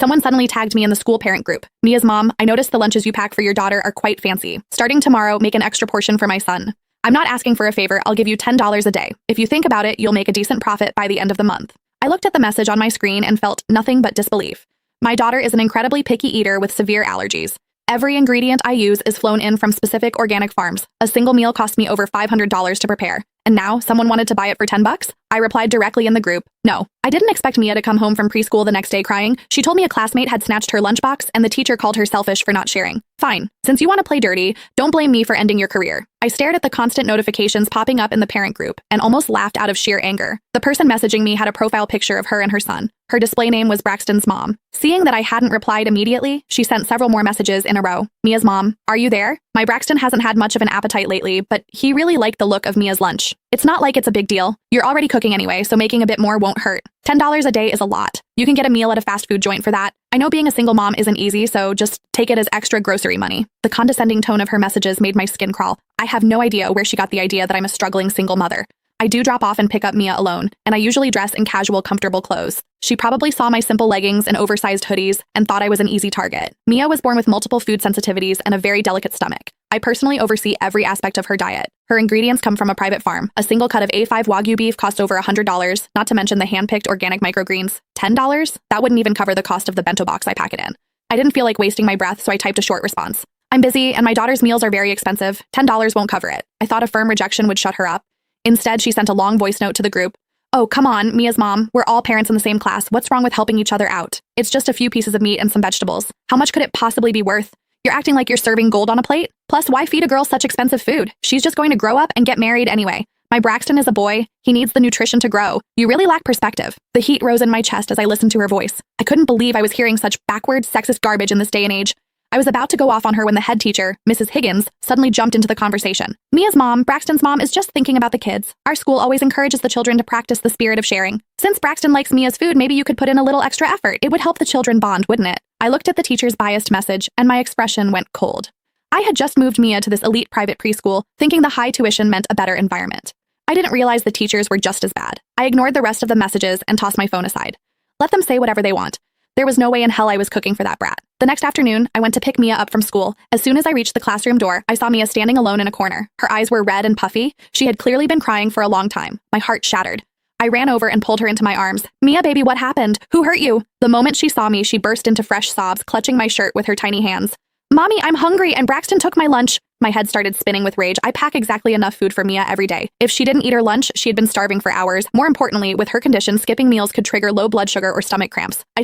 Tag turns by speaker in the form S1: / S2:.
S1: Someone suddenly tagged me in the school parent group. Mia's mom, I noticed the lunches you pack for your daughter are quite fancy. Starting tomorrow, make an extra portion for my son. I'm not asking for a favor, I'll give you $10 a day. If you think about it, you'll make a decent profit by the end of the month. I looked at the message on my screen and felt nothing but disbelief. My daughter is an incredibly picky eater with severe allergies. Every ingredient I use is flown in from specific organic farms. A single meal cost me over $500 to prepare. And now, someone wanted to buy it for $10? I replied directly in the group, no. I didn't expect Mia to come home from preschool the next day crying. She told me a classmate had snatched her lunchbox and the teacher called her selfish for not sharing. Fine. Since you want to play dirty, don't blame me for ending your career. I stared at the constant notifications popping up in the parent group and almost laughed out of sheer anger. The person messaging me had a profile picture of her and her son. Her display name was Braxton's mom. Seeing that I hadn't replied immediately, she sent several more messages in a row. Mia's mom, are you there? My Braxton hasn't had much of an appetite lately, but he really liked the look of Mia's lunch. It's not like it's a big deal. You're already cooking anyway, so making a bit more won't hurt. $10 a day is a lot. You can get a meal at a fast food joint for that. I know being a single mom isn't easy, so just take it as extra grocery money. The condescending tone of her messages made my skin crawl. I have no idea where she got the idea that I'm a struggling single mother. I do drop off and pick up Mia alone, and I usually dress in casual, comfortable clothes. She probably saw my simple leggings and oversized hoodies and thought I was an easy target. Mia was born with multiple food sensitivities and a very delicate stomach. I personally oversee every aspect of her diet. Her ingredients come from a private farm. A single cut of A5 Wagyu beef costs over $100, not to mention the hand-picked organic microgreens. $10? That wouldn't even cover the cost of the bento box I pack it in. I didn't feel like wasting my breath, so I typed a short response. I'm busy, and my daughter's meals are very expensive. $10 won't cover it. I thought a firm rejection would shut her up. Instead, she sent a long voice note to the group. Oh, come on, Mia's mom. We're all parents in the same class. What's wrong with helping each other out? It's just a few pieces of meat and some vegetables. How much could it possibly be worth? You're acting like you're serving gold on a plate? Plus, why feed a girl such expensive food? She's just going to grow up and get married anyway. My Braxton is a boy. He needs the nutrition to grow. You really lack perspective. The heat rose in my chest as I listened to her voice. I couldn't believe I was hearing such backward, sexist garbage in this day and age. I was about to go off on her when the head teacher, Mrs. Higgins, suddenly jumped into the conversation. Mia's mom, Braxton's mom, is just thinking about the kids. Our school always encourages the children to practice the spirit of sharing. Since Braxton likes Mia's food, maybe you could put in a little extra effort. It would help the children bond, wouldn't it? I looked at the teacher's biased message, and my expression went cold. I had just moved Mia to this elite private preschool, thinking the high tuition meant a better environment. I didn't realize the teachers were just as bad. I ignored the rest of the messages and tossed my phone aside. Let them say whatever they want. There was no way in hell I was cooking for that brat. The next afternoon, I went to pick Mia up from school. As soon as I reached the classroom door, I saw Mia standing alone in a corner. Her eyes were red and puffy. She had clearly been crying for a long time. My heart shattered. I ran over and pulled her into my arms. Mia, baby, what happened? Who hurt you? The moment she saw me, she burst into fresh sobs, clutching my shirt with her tiny hands. Mommy, I'm hungry, and Braxton took my lunch. My head started spinning with rage. I pack exactly enough food for Mia every day. If she didn't eat her lunch, she had been starving for hours. More importantly, with her condition, skipping meals could trigger low blood sugar or stomach cramps. I